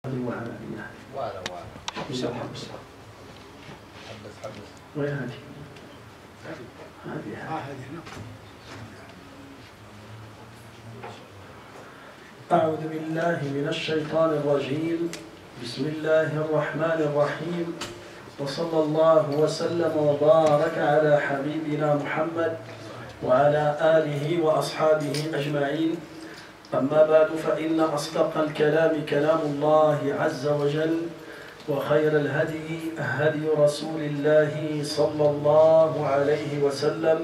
ولا حبس حبس وين هذه؟ هذه أعوذ بالله من الشيطان الرجيم. بسم الله الرحمن الرحيم، وصلى الله وسلم وبارك على حبيبنا محمد وعلى آله وأصحابه أجمعين. أما بعد، فإن أصدق الكلام كلام الله عز وجل، وخير الهدي هدي رسول الله صلى الله عليه وسلم،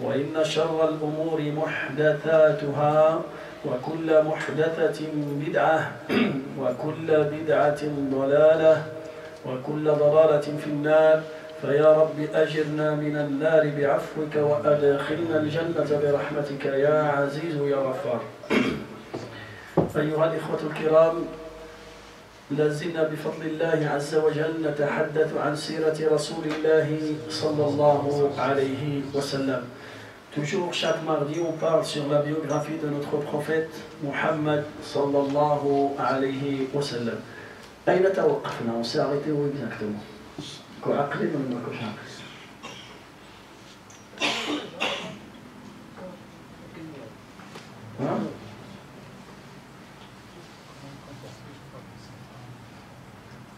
وإن شر الأمور محدثاتها، وكل محدثة بدعة، وكل بدعة ضلالة، وكل ضلالة في النار. فيا رب أجرنا من النار بعفوك، وأدخلنا الجنة برحمتك يا عزيز يا غفار. أيها الإخوة الكرام، لازلنا بفضل الله عز وجل نتحدث عن سيرة رسول الله صلى الله عليه وسلم. Toujours chaque mardi, on parle sur la biographie de notre prophète Muhammad sallallahu alayhi wa sallam. أين توقفنا? On s'est arrêté où exactement? كعقل ولا ما كوش عقل؟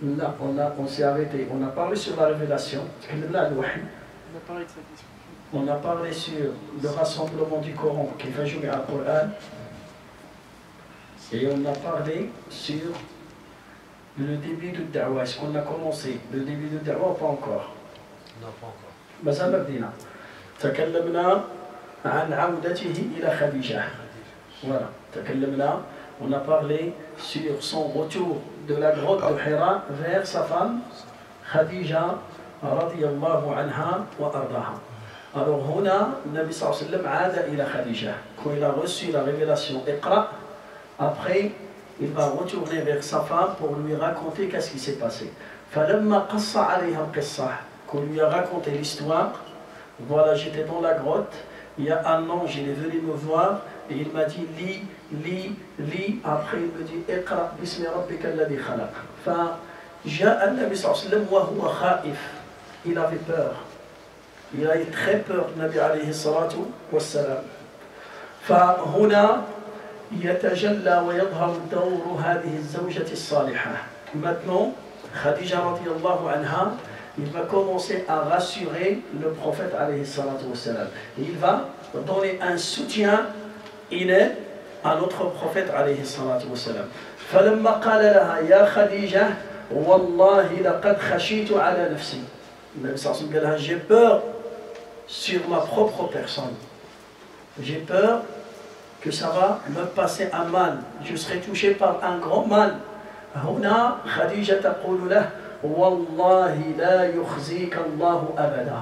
Là, on s'est arrêté. On a parlé sur la révélation. On a parlé sur le rassemblement du Coran qui va jouer à Coran. Et on a parlé sur le début de Da'wah. Est-ce qu'on a commencé le début de Da'wah ou pas encore? Non, pas encore. بس بدينا. تكلمنا عن عودته إلى خديجة. Voilà. تكلمنا. On a parlé sur son retour de la grotte de Hira vers sa femme Khadija radiyallahu anha wa ardaha. Alors, هنا النبي صلى الله عليه وسلم عاد إلى خديجة. Quand il a reçu la révélation Iqra, après il va retourner vers sa femme pour lui raconter qu'est-ce qui s'est passé. فلما قص عليها القصة, qu'on lui a raconté l'histoire, voilà, j'étais dans la grotte, il y a un ange, il est venu me voir et il m'a dit lis, après il me dit اقرأ باسم ربك الذي خلق. فجاء النبي صلى الله عليه وسلم وهو خائف, il avait peur, il a eu très peur, النبي عليه الصلاة والسلام. فهنا يتجلى ويظهر دور هذه الزوجة الصالحة. Maintenant, Khadija radiallahu anha, il va commencer à rassurer le prophète alayhi salatu wassalam. Il va donner un soutien inné à notre prophète alayhi salatu wassalam. فلما قال لها يا خديجة والله لقد خشيت على نفسي. النبي صلى الله عليه وسلم قال لها j'ai peur sur ma propre personne. J'ai peur que ça va me passer un mal. Je serai touché par un grand mal. هنا خديجة تقول له والله لا يخزيك الله أبدا.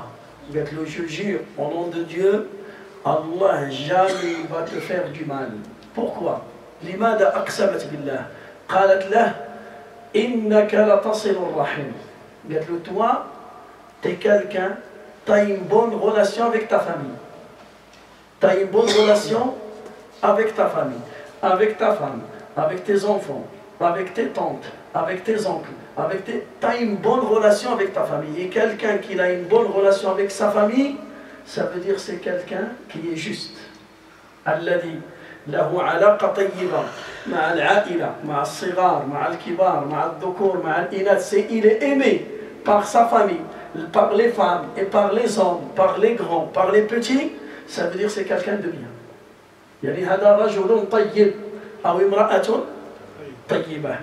قالت له je jure au nom de Dieu, Allah jamais va te faire du mal. Pourquoi? لماذا أقسمت بالله؟ قالت له إنك لتصل الرحم. قالت له toi, t'es quelqu'un, t'as une bonne relation avec ta famille. T'as une bonne relation avec ta famille, avec ta femme, avec tes enfants, avec tes tantes, avec tes oncles, tu as une bonne relation avec ta famille. Et quelqu'un qui a une bonne relation avec sa famille, ça veut dire c'est quelqu'un qui est juste. الذي له علاقة طيبة مع العائلة، مع الصغار، مع الكبار، مع الذكور، مع الإناث. Il est aimé par sa famille, par les femmes et par les hommes, par les grands, par les petits. Ça veut dire c'est quelqu'un de bien. يعني هذا رجل طيب أو امرأة طيبة.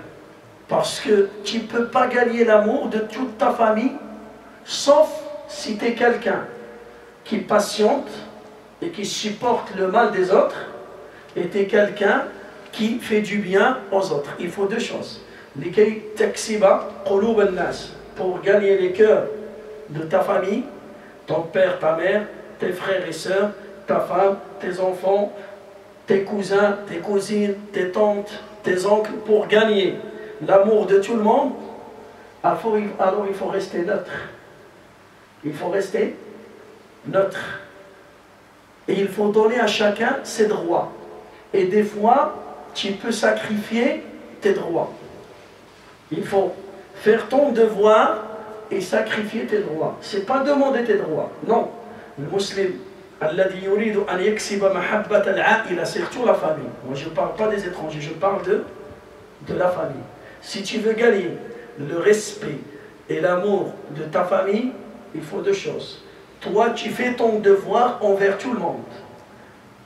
Parce que tu ne peux pas gagner l'amour de toute ta famille, sauf si tu es quelqu'un qui patiente et qui supporte le mal des autres, et tu es quelqu'un qui fait du bien aux autres. Il faut deux choses. لكي تكسب قلوب الناس, pour gagner les cœurs de ta famille, ton père, ta mère, tes frères et sœurs, ta femme, tes enfants, tes cousins, tes cousines, tes tantes, tes oncles, pour gagner l'amour de tout le monde. Alors il faut rester neutre. Il faut rester neutre. Et il faut donner à chacun ses droits. Et des fois, tu peux sacrifier tes droits. Il faut faire ton devoir et sacrifier tes droits. C'est pas demander tes droits. Non. Le musulman, alladhi yuridu an yaksiba mahabbat al-aa'ila, c'est surtout la famille. Moi, je ne parle pas des étrangers, je parle de la famille. Si tu veux gagner le respect et l'amour de ta famille, il faut deux choses. Toi, tu fais ton devoir envers tout le monde.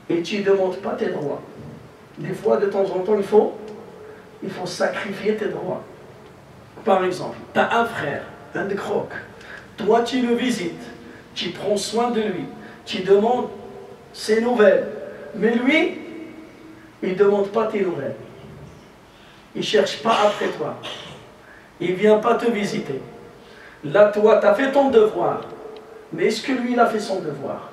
Et tu ne demandes pas tes droits. Des fois, de temps en temps, il faut sacrifier tes droits. Par exemple, tu as un frère, un de croque. Toi, tu le visites, tu prends soin de lui, tu demandes ses nouvelles. Mais lui, il ne demande pas tes nouvelles. Il ne cherche pas après toi. Il ne vient pas te visiter. Là, toi, tu as fait ton devoir. Mais est-ce que lui, il a fait son devoir?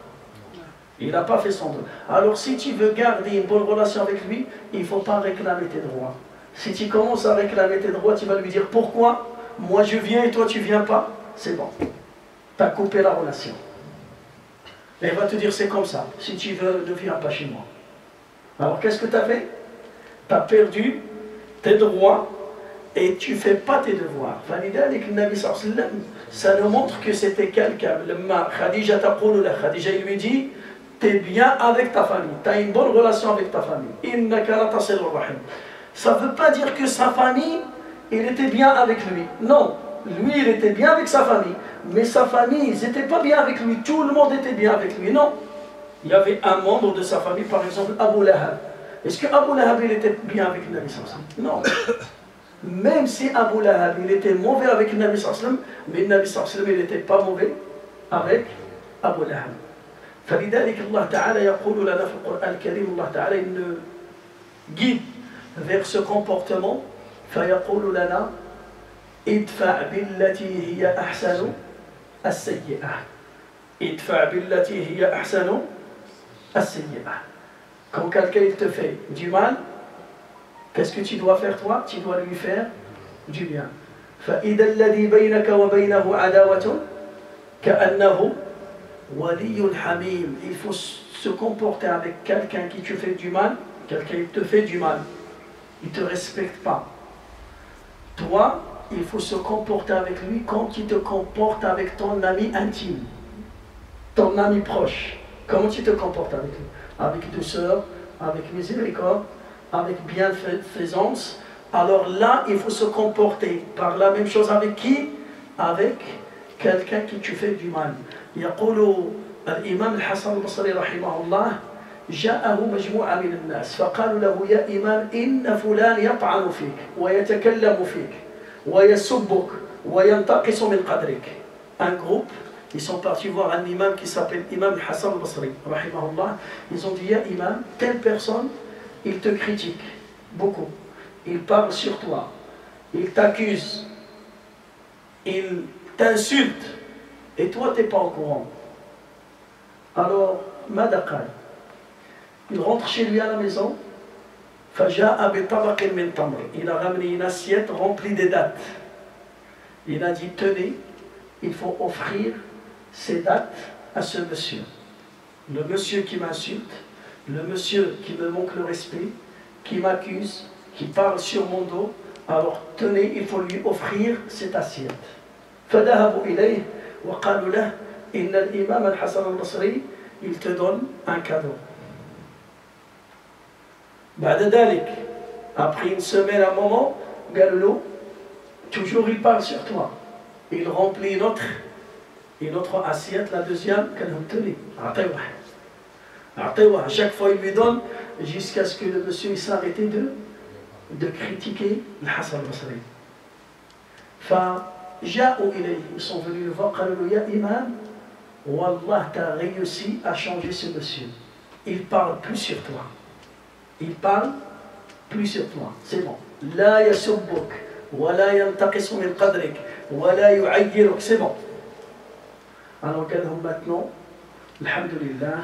Il n'a pas fait son devoir. Alors, si tu veux garder une bonne relation avec lui, il ne faut pas réclamer tes droits. Si tu commences à réclamer tes droits, tu vas lui dire pourquoi moi je viens et toi tu ne viens pas. C'est bon. Tu as coupé la relation. Et il va te dire c'est comme ça. Si tu veux, ne viens pas chez moi. Alors, qu'est-ce que tu as fait? Tu as perdu tes droits et tu ne fais pas tes devoirs. Ça nous montre que c'était quelqu'un. Khadija il lui dit tu es bien avec ta famille, tu as une bonne relation avec ta famille. Ça ne veut pas dire que sa famille, il était bien avec lui. Non, lui il était bien avec sa famille, mais sa famille, ils n'étaient pas bien avec lui. Tout le monde était bien avec lui. Non, il y avait un membre de sa famille, par exemple Abu Lahab. Est-ce que Abu Lahab il était bien avec le Nabi sallallahu alayhi wa sallam? Non. Même si Abu Lahab il était mauvais avec le Nabi sallallahu alayhi wa sallam, mais le Nabi sallallahu alayhi wa sallam il n'était pas mauvais avec Abu Lahab. فلذلك الله تعالى يقول لنا في القرآن الكريم الله تعالى il guide vers ce comportement فيقول لنا ادفع بالتي هي أحسن السيئة ادفع بالتي هي أحسن السيئة. Quand quelqu'un te fait du mal, qu'est-ce que tu dois faire toi? Tu dois lui faire du bien. فإذا الذي بينك وبينه عداوة كأنه ولي حميم. Il faut se comporter avec quelqu'un qui te fait du mal. Quelqu'un te fait du mal, il ne te respecte pas. Toi, il faut se comporter avec lui comme tu te comportes avec ton ami intime, ton ami proche. Comment tu te comportes avec lui? Avec douceur, avec miséricorde, avec bienfaisance. Alors là, il faut se comporter par la même chose avec qui? Avec quelqu'un qui te fait du mal. يقول الإمام الحسن البصري رحمه الله جاءه مجموعة من الناس فقالوا له يا إمام إن فلان يطعن فيك ويتكلم فيك ويسبك وينتقص من قدرك. Un groupe, ils sont partis voir un imam qui s'appelle Imam Hassan al-Basri rahimahullah. Ils ont dit ya imam, telle personne, il te critique beaucoup, il parle sur toi, il t'accuse, il t'insulte et toi tu n'es pas au courant. Alors madaqal, il rentre chez lui à la maison. Il a ramené une assiette remplie de dattes. Il a dit tenez, il faut offrir ces dattes à ce monsieur. Le monsieur qui m'insulte, le monsieur qui me manque le respect, qui m'accuse, qui parle sur mon dos. Alors tenez, il faut lui offrir cette assiette. فذهبوا إليه وقالوا له إن الإمام الحسن البصري il te donne un cadeau. بعد ذلك, après une semaine, un moment, Gallo, toujours il parle sur toi. Il remplit une autre assiette, la deuxième, qu'elle tenez. À chaque fois il lui donne, jusqu'à ce que le monsieur s'arrête de critiquer le Hassan al-Basri. فجاءوا إليه, ils sont venus le voir, قالوا له يا إمام Wallah, tu as réussi à changer ce monsieur. Il parle plus sur toi. Il parle plus sur toi. C'est bon. La yasubbuk, wa la yantaqisu min qadrik, wa la yu'ayyiruk. C'est bon. Alors, regardons maintenant. Alhamdulillah.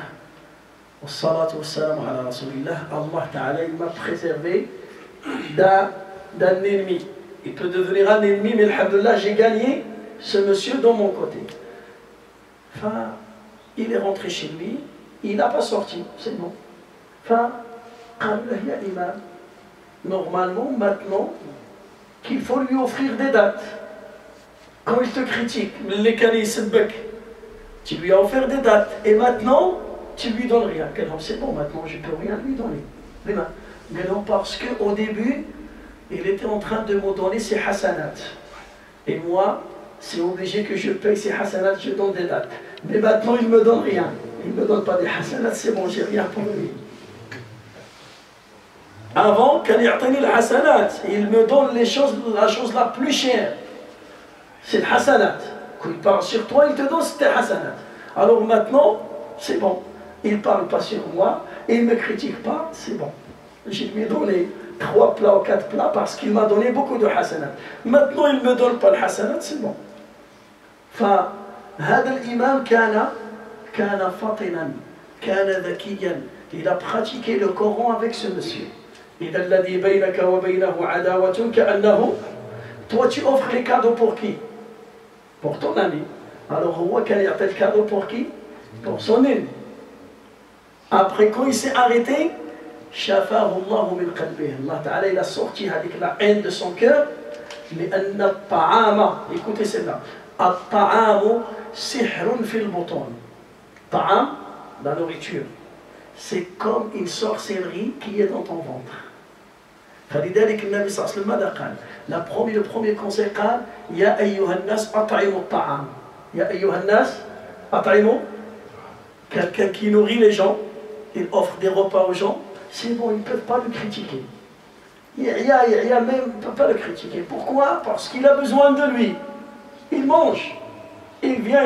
Wassalatu wassalamu ala rasulillah. Allah Ta'ala, il m'a préservé d'un ennemi. Il peut devenir un ennemi, mais alhamdulillah, j'ai gagné ce monsieur dans mon côté. Enfin, il est rentré chez lui, il n'a pas sorti, c'est bon. Enfin, normalement, maintenant, qu'il faut lui offrir des dates. Quand il te critique, tu lui as offert des dates et maintenant tu lui donnes rien. C'est bon, maintenant je ne peux rien lui donner. Mais non, parce qu'au début, il était en train de me donner ses hasanat. Et moi, c'est obligé que je paye ses hasanat, je donne des dates. Mais maintenant, il ne me donne rien. Il ne me donne pas des hasanat, c'est bon, j'ai rien pour lui. Avant, quand il me donne la chose la plus chère. C'est le hasanat. Quand il parle sur toi, il te donne tes hasanat. Alors maintenant, c'est bon. Il ne parle pas sur moi, il ne me critique pas, c'est bon. Je lui ai donné 3 plats ou 4 plats parce qu'il m'a donné beaucoup de hasanat. Maintenant, il ne me donne pas le hasanat, c'est bon. فهذا الإمام كان فطنا كان ذكيا. Il a pratiqué le Coran avec ce monsieur. إذا الذي بينك وبينه عداوة كأنه. Toi, tu offres les cadeaux pour qui? Pour ton ami. Alors, هو كان يعطي le cadeau pour qui? Pour son ami. Après, quand il s'est arrêté, شفاه الله من قلبه. Allah Ta'ala, il a sorti avec la haine de son cœur. لأن الطعام, écoutez celle-là, الطعام سحر في البطون. طعام, la nourriture, c'est comme une sorcellerie qui est dans ton ventre. فلذلك النبي صلى الله عليه وسلم ماذا قال؟ le premier conseil قال يا أيها الناس أطعموا الطعام. يا أيها الناس أطعموا. Quelqu'un qui nourrit les gens, il offre des repas aux gens, c'est bon, ils ne peuvent pas le critiquer. Il même ne peut pas le critiquer. Pourquoi? Parce qu'il a besoin de lui. Il mange. Il vient,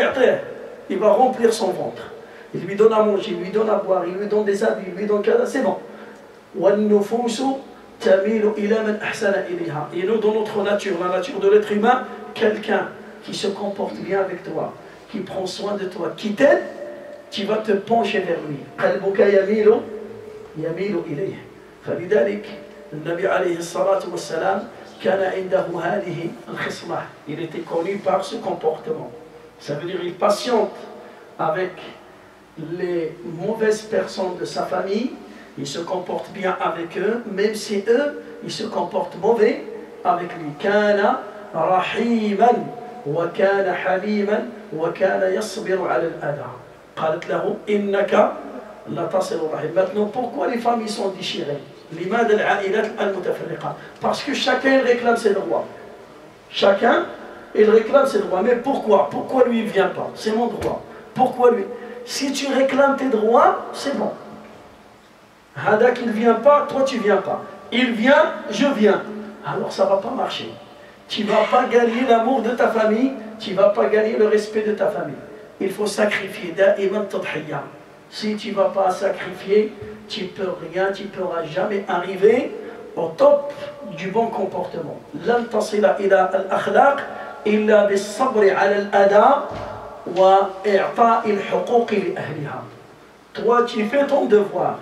il va remplir son ventre. Il lui donne à manger, il lui donne à boire, il lui donne des habits, il lui donne quelque chose, c'est bon. Et nous, dans notre nature, la nature de l'être humain, quelqu'un qui se comporte bien avec toi, qui prend soin de toi, qui t'aide, tu vas te pencher vers lui. قلبك يميل إليه. فلذلك النبي عليه الصلاة والسلام كان عنده هذه الخصلة. Il était connu par ce comportement. Ça veut dire qu'il patiente avec les mauvaises personnes de sa famille. Il se comporte bien avec eux, même si eux, ils se comportent mauvais avec lui. كان رحيما وكان حليما وكان يصبر على الأذى. قالت له إنك لا تصل الرحم. Maintenant, pourquoi les familles sont déchirées? لماذا العائلات المتفرقة? Parce que chacun réclame ses droits. Chacun, il réclame ses droits. Mais pourquoi? Pourquoi lui, il ne vient pas? C'est mon droit. Pourquoi lui? Si tu réclames tes droits, c'est bon. Hadak, il ne vient pas, toi tu ne viens pas. Il vient, je viens. Alors ça ne va pas marcher. Tu ne vas pas gagner l'amour de ta famille, tu ne vas pas gagner le respect de ta famille. Il faut sacrifier. Si tu ne vas pas sacrifier, tu ne peux rien, tu ne pourras jamais arriver au top du bon comportement. لن تصل إلى الأخلاق إلا بالصبر على الأذى وإعطاء الحقوق لأهلها. Toi, tu fais ton devoir.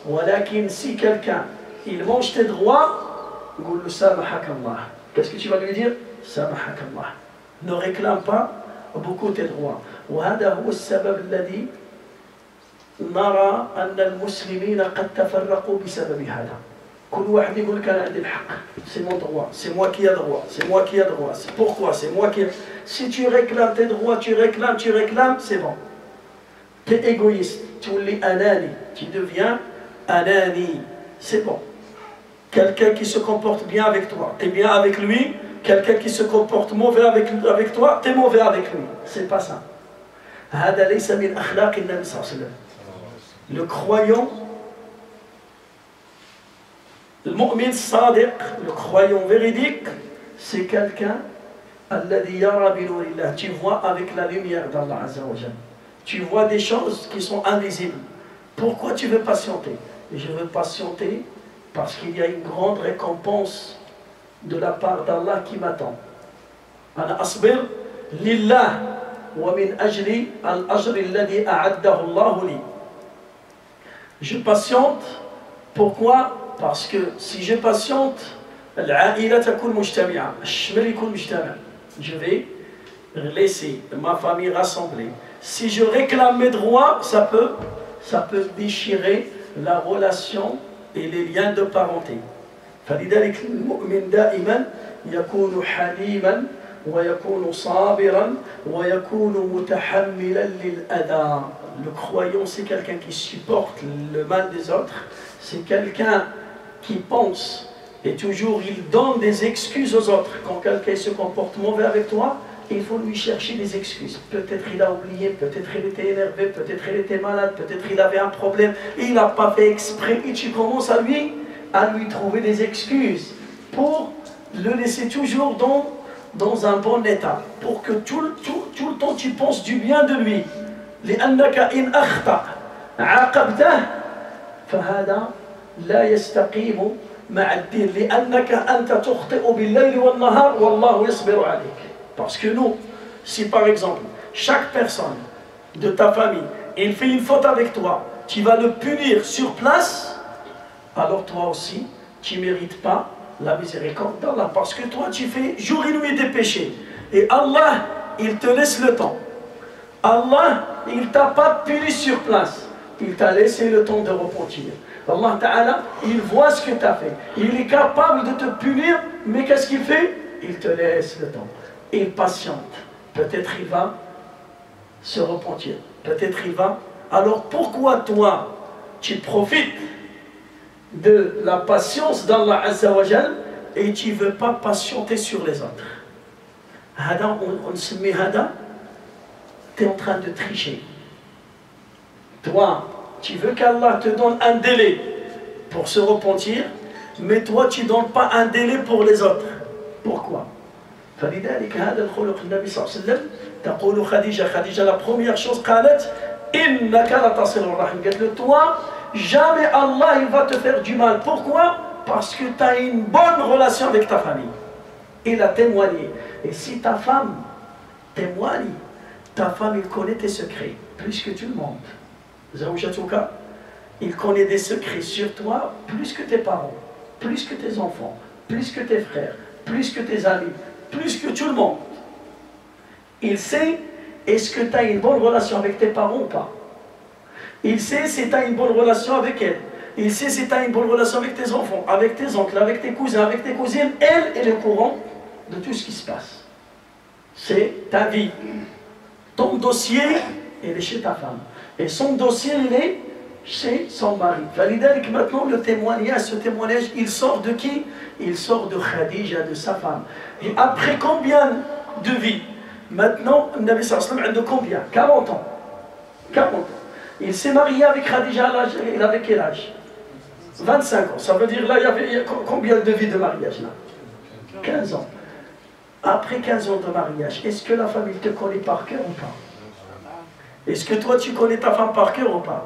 ولكن si quelqu'un, il mange tes droits, قول له سامحك الله. Qu'est-ce que tu vas lui dire? سامحك الله. Ne réclame pas beaucoup tes droits. وهذا هو السبب الذي نرى أن المسلمين قد تفرقوا بسبب هذا. كل واحد يقول لك أنا عندي الحق. C'est mon droit. C'est moi qui ai droit. C'est moi qui ai droit. C'est pourquoi? C'est moi qui. Si tu réclames tes droits, tu réclames, c'est bon. Tu es égoïste. Tu es anani. Tu deviens anani. C'est bon. Quelqu'un qui se comporte bien avec toi, tu es bien avec lui. Quelqu'un qui se comporte mauvais avec toi, tu es mauvais avec lui. C'est pas ça. هذا ليس من أخلاق النبي صلى الله عليه وسلم. Le croyant, le mu'min sadiq, le croyant véridique, c'est quelqu'un الذي يرى بنور الله. Tu vois avec la lumière d'Allah Azza wa Jalla. Tu vois des choses qui sont invisibles. Pourquoi tu veux patienter? Je veux patienter parce qu'il y a une grande récompense de la part d'Allah qui m'attend. أنا أصبر لله ومن أجل الأجر الذي أعده الله لي. Je patiente. Pourquoi? Parce que si je patiente, العائلة تكون مجتمعة. الشمل يكون مجتمع. Je vais laisser ma famille rassemblée. Si je réclame mes droits, ça peut déchirer la relation et les liens de parenté. فلذلك المؤمن دائما يكون حليما ويكون صابرا ويكون متحملا للأذى. Le croyant, c'est quelqu'un qui supporte le mal des autres, c'est quelqu'un qui pense et toujours il donne des excuses aux autres. Quand quelqu'un se comporte mauvais avec toi, il faut lui chercher des excuses. Peut-être il a oublié, peut-être il était énervé, peut-être il était malade, peut-être il avait un problème, et il n'a pas fait exprès, et tu commences à lui trouver des excuses pour le laisser toujours dans un bon état, pour que tout le temps tu penses du bien de lui. لأنك إن أخطأ عاقبته فهذا لا يستقيم مع الدين لأنك أنت تخطئ بالليل والنهار والله يصبر عليك. Parce que nous, si par exemple chaque personne de ta famille il fait une faute avec toi, tu vas le punir sur place, alors toi aussi tu ne mérites pas la miséricorde d'Allah, parce que toi tu fais jour et nuit des péchés et Allah il te laisse le temps. Allah il ne t'a pas puni sur place, il t'a laissé le temps de repentir. Allah Ta'ala il voit ce que tu as fait, il est capable de te punir, mais qu'est-ce qu'il fait? Il te laisse le temps, il patiente, peut-être il va se repentir, peut-être il va. Alors pourquoi toi tu profites de la patience d'Allah Azza wa Jal et tu ne veux pas patienter sur les autres? Hada, on se met hada, tu es en train de tricher. Toi, tu veux qu'Allah te donne un délai pour se repentir, mais toi tu ne donnes pas un délai pour les autres. Pourquoi? فلذلك هذا الخلق النبي صلى الله عليه وسلم تقول خديجة la première chose قالت إنك لتصل الرحم. قالت له toi jamais Allah il va te faire du mal. Pourquoi? Parce que tu as une bonne relation avec ta famille. Il a témoigné. Et si ta femme témoigne, ta femme il connaît tes secrets plus que tout le monde. Zawjatuka, il connaît des secrets sur toi plus que tes parents, plus que tes enfants, plus que tes frères, plus que tes amis, plus que tout le monde. Il sait est-ce que tu as une bonne relation avec tes parents ou pas. Il sait si tu as une bonne relation avec elle. Il sait si tu as une bonne relation avec tes enfants, avec tes oncles, avec tes cousins, avec tes cousines. Elle est au courant de tout ce qui se passe. C'est ta vie. Ton dossier, il est chez ta femme. Et son dossier, il est chez son mari. Validalik, maintenant, le témoignage, ce témoignage, il sort de qui? Il sort de Khadija, de sa femme. Et après combien de vies? Maintenant, le Nabi sallallahu alayhi wa sallam, de combien? 40 ans. 40 ans. Il s'est marié avec Khadija à l'âge, il avait quel âge? 25 ans. Ça veut dire là, il y a combien de vies de mariage là? 15 ans. Après 15 ans de mariage, est-ce que la famille te connaît par cœur ou pas? Est-ce que toi tu connais ta femme par cœur ou pas?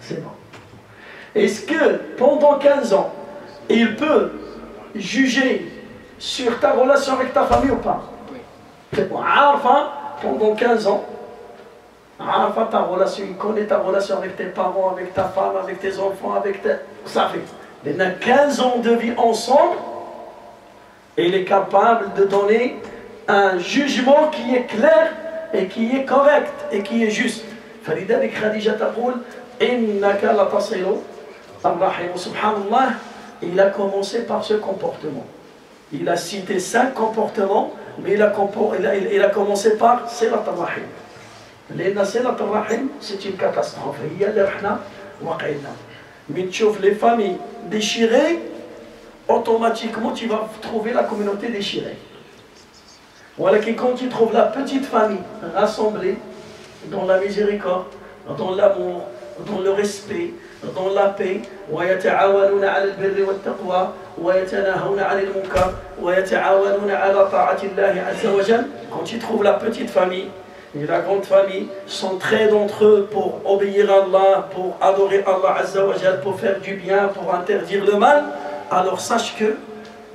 C'est bon. Est-ce que pendant 15 ans, il peut juger sur ta relation avec ta famille ou pas? C'est bon. Arfa, pendant 15 ans, Arfa, ta relation, il connaît ta relation avec tes parents, avec ta femme, avec tes enfants, avec tes... Ça fait. Il y a 15 ans de vie ensemble, et il est capable de donner un jugement qui est clair et qui est correct et qui est juste. فلذلك خديجة تقول إنك لتصل الرحم. Subhanallah, il a commencé par ce comportement. Il a cité 5 comportements, mais il a commencé par صلة الرحم. لأن صلة الرحم c'est une catastrophe. هي اللي رحنا وقعنا. Mais tu trouves les familles déchirées, automatiquement tu vas trouver la communauté déchirée. Voilà que quand tu trouves la petite famille rassemblée dans la miséricorde, dans l'amour, dans le respect, dans la paix, ويتعاونون على البر والتقوى ويتناهون عن المنكر ويتعاونون على طاعة الله عز وجل. Quand tu trouves la petite famille et la grande famille s'entraident entre eux pour obéir à Allah, pour adorer Allah Azza wa Jal, pour faire du bien, pour interdire le mal, alors sache que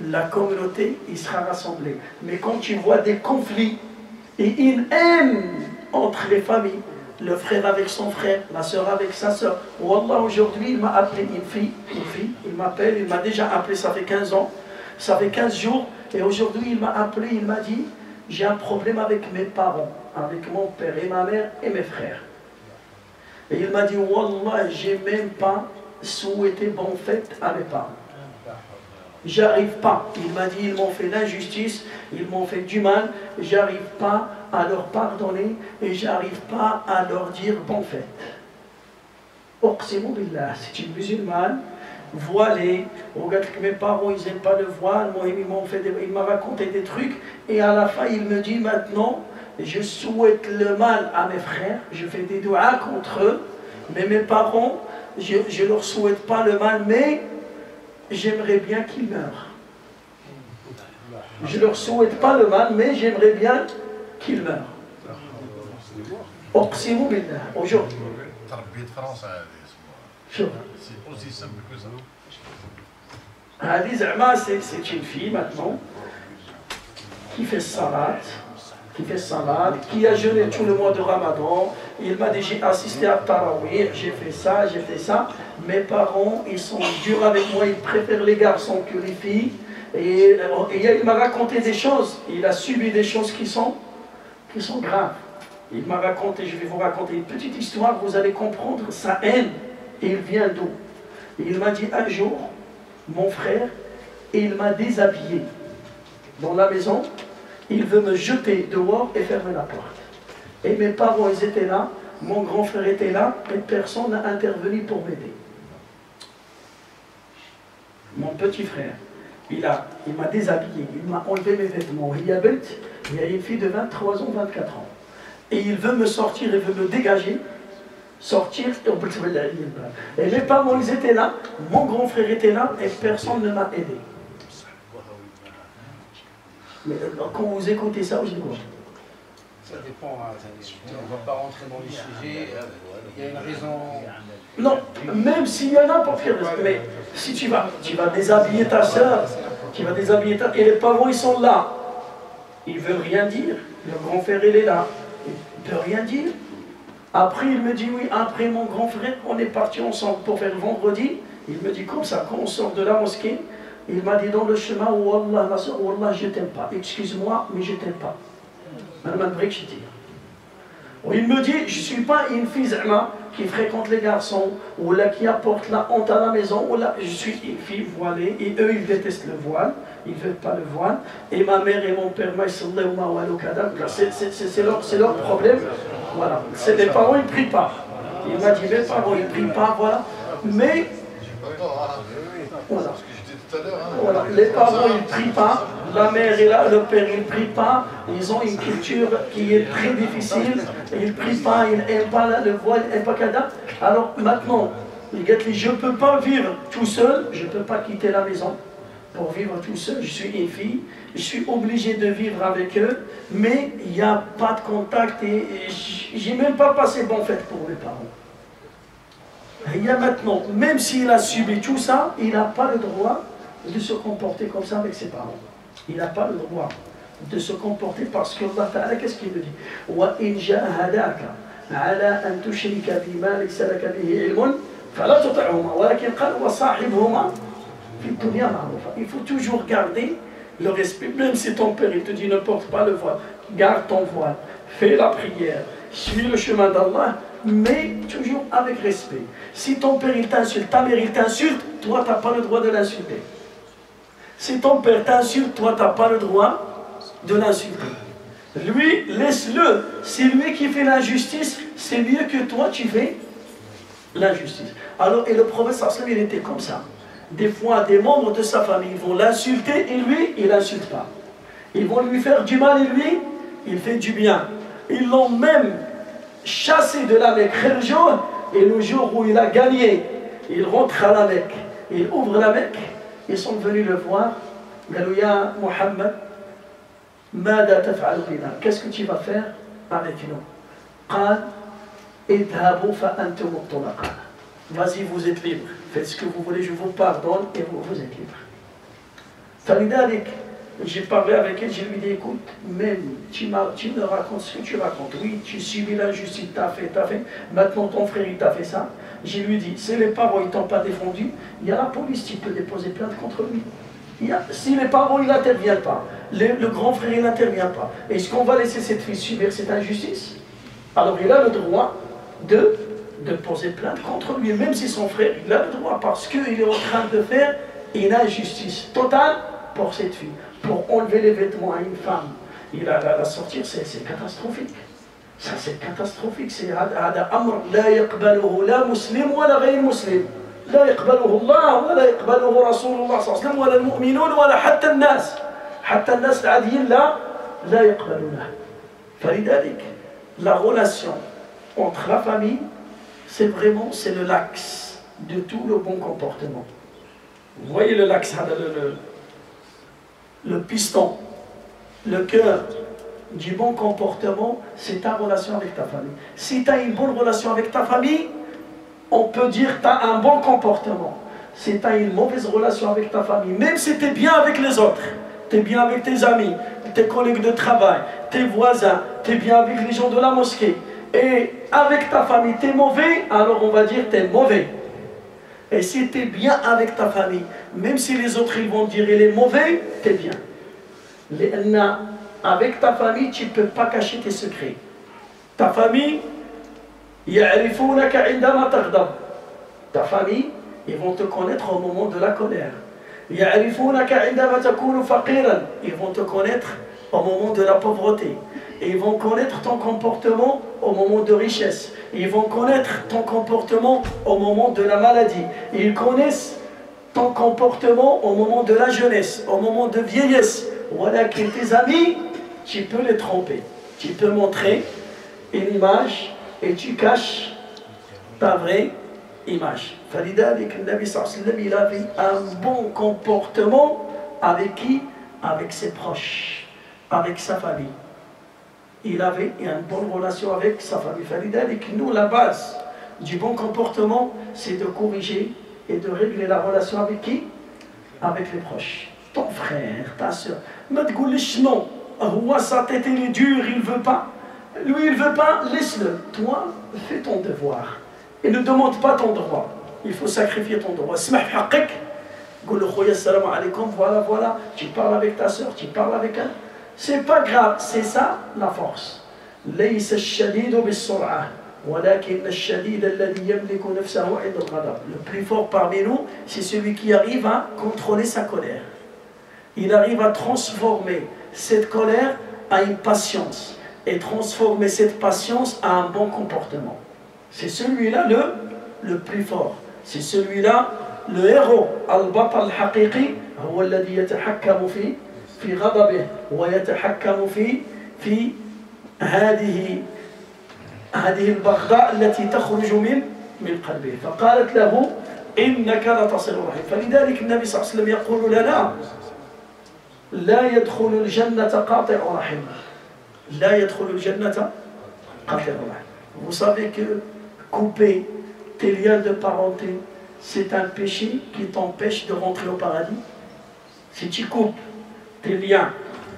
la communauté il sera rassemblée. Mais quand tu vois des conflits et une haine entre les familles, le frère avec son frère, la soeur avec sa soeur, Wallah, aujourd'hui il m'a appelé une fille, il m'appelle, il m'a déjà appelé, ça fait 15 ans, ça fait 15 jours, et aujourd'hui il m'a appelé, il m'a dit j'ai un problème avec mes parents, avec mon père et ma mère et mes frères. Et il m'a dit Wallah, j'ai même pas souhaité bonne fête à mes parents. j'arrive pas. Il m'a dit, ils m'ont fait l'injustice, ils m'ont fait du mal, j'arrive pas à leur pardonner et j'arrive pas à leur dire bon fête. Uqsimu billah, c'est une musulmane, voilée, regarde que mes parents ils n'aiment pas le voile, moi il m'a raconté des trucs et à la fin il me dit maintenant, je souhaite le mal à mes frères, je fais des doigts contre eux, mais mes parents, je ne leur souhaite pas le mal, mais j'aimerais bien qu'ils meurent. Je ne leur souhaite pas le mal, mais j'aimerais bien qu'ils meurent. Uqsimu billah. Aujourd'hui. C'est aussi simple que ça. Hadi Zama, c'est une fille maintenant qui fait salat, qui a jeûné tout le mois de Ramadan. Il m'a dit j'ai assisté à Tarawih, j'ai fait ça. Mes parents, ils sont durs avec moi, ils préfèrent les garçons que les filles. Et il m'a raconté des choses, il a subi des choses qui sont graves. Il m'a raconté, je vais vous raconter une petite histoire, vous allez comprendre sa haine. Et il vient d'où? Il m'a dit un jour, mon frère, il m'a déshabillé dans la maison, il veut me jeter dehors et fermer la porte. Et mes parents, ils étaient là, mon grand frère était là, et personne n'a intervenu pour m'aider. Mon petit frère, il m'a déshabillé, il m'a enlevé mes vêtements. Il y a une fille de 23 ans, 24 ans. Et il veut me sortir, il veut me dégager, sortir, et mes parents ils étaient là, mon grand frère était là, et personne ne m'a aidé. Mais quand vous écoutez ça, vous écoutez. Ça dépend, on ne va pas rentrer dans les sujets, il y a une raison... Non, même s'il y en a pour faire, mais si tu vas déshabiller ta soeur, et les parents ils sont là, ils ne veulent rien dire, le grand frère il est là, il ne peut rien dire. Après il me dit oui, après mon grand frère, on est parti ensemble pour faire le vendredi, il me dit comme ça, quand on sort de la mosquée, il m'a dit dans le chemin, Wallah ma soeur, Wallah je t'aime pas, excuse-moi mais je t'aime pas. Il me dit, je ne suis pas une fille qui fréquente les garçons, ou là qui apporte la honte à la maison, ou là je suis une fille voilée, et eux ils détestent le voile, ils ne veulent pas le voile, et ma mère et mon père, c'est leur problème, voilà. Les parents ils ne prient pas. Il m'a dit, mes parents ils ne prient pas, voilà, mais, voilà. Voilà, les parents ils ne prient pas, la mère et le père ils ne prient pas, ils ont une culture qui est très difficile, ils ne prient pas, ils n'aiment pas le voile, ils n'aiment pas Kada. Alors maintenant, je ne peux pas vivre tout seul, je ne peux pas quitter la maison pour vivre tout seul, je suis une fille, je suis obligé de vivre avec eux, mais il n'y a pas de contact et je n'ai même pas passé bon fête pour mes parents. Il y a maintenant, même s'il a subi tout ça, il n'a pas le droit de se comporter comme ça avec ses parents. Il n'a pas le droit de se comporter parce que Allah Ta'ala, qu'est-ce qu'il me dit? وَإِنْ جَاهَدَاكَ عَلَىٰ أَن تُشْرِكَ بِمَا لَيْسَ لَكَ بِهِ عِلْمٌ فَلَا تُطِعْهُمَا وَلَكِنْ قَالَ وَصَاحِبْهُمَا فِي الدُّنْيَا مَعْرُوفًا. Il faut toujours garder le respect, même si ton père il te dit ne porte pas le voile, garde ton voile, fais la prière, suis le chemin d'Allah, mais toujours avec respect. Si ton père il t'insulte, ta mère il t'insulte, toi tu n'as pas le droit de l'insulter. Si ton père t'insulte, toi tu n'as pas le droit de l'insulter. Lui, laisse-le. C'est lui qui fait l'injustice, c'est mieux que toi tu fais l'injustice. Alors, et le prophète sallallahu il était comme ça. Des fois, des membres de sa famille vont l'insulter et lui, il n'insulte pas. Ils vont lui faire du mal et lui, il fait du bien. Ils l'ont même chassé de la Mecque, et le jour où il a gagné, il rentre à la Mecque, il ouvre la Mecque, ils sont venus le voir, Ya Muhammad, qu'est-ce que tu vas faire avec nous? Vas-y, vous êtes libre, faites ce que vous voulez, je vous pardonne et vous êtes libre. J'ai parlé avec elle, je lui ai dit, écoute, même tu me racontes ce que tu racontes. Oui, tu subis l'injustice, t'as fait. Maintenant ton frère il t'a fait ça. Je lui ai dit, si les parents ils t'ont pas défendu, il y a la police, tu peux déposer plainte contre lui. Si les parents ils n'interviennent pas, le grand frère il n'intervient pas, est-ce qu'on va laisser cette fille subir cette injustice? Alors il a le droit de poser plainte contre lui, même si son frère il a le droit, parce qu'il est en train de faire une injustice totale pour cette fille. Pour enlever les vêtements à une femme, il a la sortir, c'est catastrophique. Ça c'est catastrophique. C'est هذا أمر لا يقبله لا مسلم ولا غير مسلم. لا يقبله الله ولا يقبله رسول الله صلى الله عليه وسلم ولا المؤمنون ولا حتى الناس. حتى الناس العاديين لا يقبلونه. فلذلك la relation entre la famille, c'est vraiment le l'axe de tout le bon comportement. Vous voyez le l'axe, le piston, le cœur du bon comportement, c'est ta relation avec ta famille. Si tu as une bonne relation avec ta famille, on peut dire que tu as un bon comportement. Si tu as une mauvaise relation avec ta famille, même si tu es bien avec les autres, tu es bien avec tes amis, tes collègues de travail, tes voisins, tu es bien avec les gens de la mosquée, et avec ta famille tu es mauvais, alors on va dire que tu es mauvais. Et si tu es bien avec ta famille, même si les autres ils vont dire il est mauvais, tu es bien. Avec ta famille, tu ne peux pas cacher tes secrets. Ta famille, ta famille, ils vont te connaître au moment de la colère. Ils vont te connaître au moment de la pauvreté. Et ils vont connaître ton comportement au moment de richesse. Ils vont connaître ton comportement au moment de la maladie. Ils connaissent ton comportement au moment de la jeunesse, au moment de vieillesse. Voilà que tes amis, tu peux les tromper. Tu peux montrer une image et tu caches ta vraie image. فلذلك النبي صلى الله عليه وسلم, il avait un bon comportement avec qui? Avec ses proches, avec sa famille. Il avait une bonne relation avec sa famille. فلذلك nous, la base du bon comportement, c'est de corriger et de régler la relation avec qui? Avec les proches. Ton frère, ta soeur. ما تقولش non. Sa tête elle est dure, il ne veut pas. Lui il ne veut pas, laisse-le. Toi, fais ton devoir. Et ne demande pas ton droit. Il faut sacrifier ton droit. اسمح في حقك. قول له خويا السلام عليكم, voilà. Tu parles avec ta soeur, tu parles avec elle. C'est pas grave, c'est ça la force. ليس الشديد بالسرعة ولكن الشديد الذي يملك نفسه عند الغضب. Le plus fort parmi nous, c'est celui qui arrive à contrôler sa colère. Il arrive à transformer cette colère à une patience et transformer cette patience à un bon comportement. C'est celui-là le plus fort. C'est celui-là le héros. البطل الحقيقي هو الذي يتحكم في غضبه ويتحكم في هذه البغضاء التي تخرج من قلبه. فقالت له إنك لتصل الرحم. فلذلك النبي صلى الله عليه وسلم يقول لنا لا يدخل الجنة قاطع رحم. لا يدخل الجنة قاطع رحم. Vous savez que couper tes liens de parenté, c'est un péché qui t'empêche de rentrer au paradis. Si tu coupes tes liens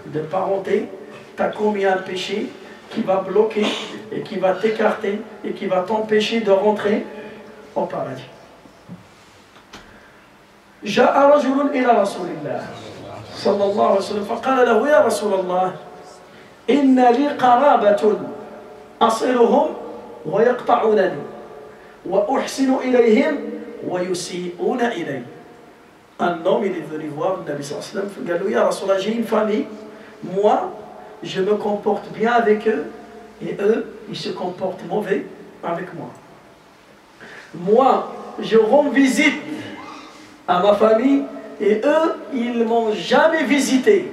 de parenté, tu as commis un péché qui va bloquer et qui va t'écarter et qui va t'empêcher de rentrer au paradis. جاء رجل إلى رسول الله صلى الله عليه وسلم فقال له يا رسول الله إن لي قرابة أصلهم ويقطعونني وأحسن إليهم ويسيئون إلي. Un homme il est venu voir le Nabi sallallahu alayhi wa sallam, il a dit Ya Rasulallah, j'ai une famille, moi je me comporte bien avec eux et eux ils se comportent mauvais avec moi. Moi je rends visite à ma famille et eux ils ne m'ont jamais visité.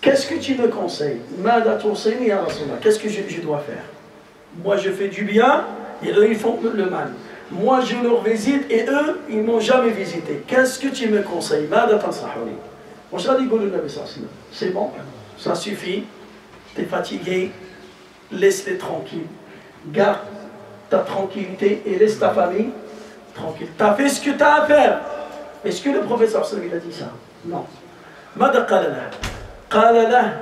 Qu'est-ce que tu me conseilles? Qu'est-ce que je dois faire? Moi je fais du bien et eux ils font le mal. Moi je leur visite et eux ils ne m'ont jamais visité. Qu'est-ce que tu me conseilles? C'est bon, ça suffit. Tu es fatigué, laisse-les tranquilles. Garde ta tranquillité et laisse ta famille tranquille. Tu as fait ce que tu as à faire. Est-ce que le professeur il a dit ça? Non. قال له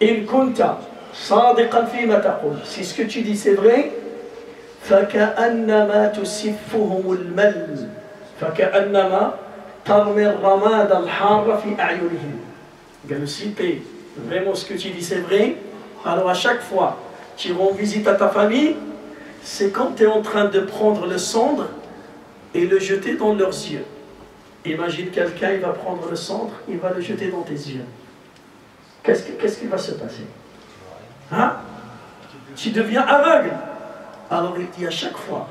إن كنت صادقا فيما تقول. Si ce que tu dis c'est vrai, فكأنما تسفهم المل فكأنما ترمي الرماد الحار في أعينهم. قال له si vraiment ce que tu dis c'est vrai, alors à chaque fois tu rends visite à ta famille, c'est comme tu es en train de prendre le cendre et le jeter dans leurs yeux. Imagine quelqu'un, il va prendre le cendre, il va le jeter dans tes yeux. Qu'est-ce qui va se passer? Hein? Tu deviens aveugle. Alors il dit à chaque fois,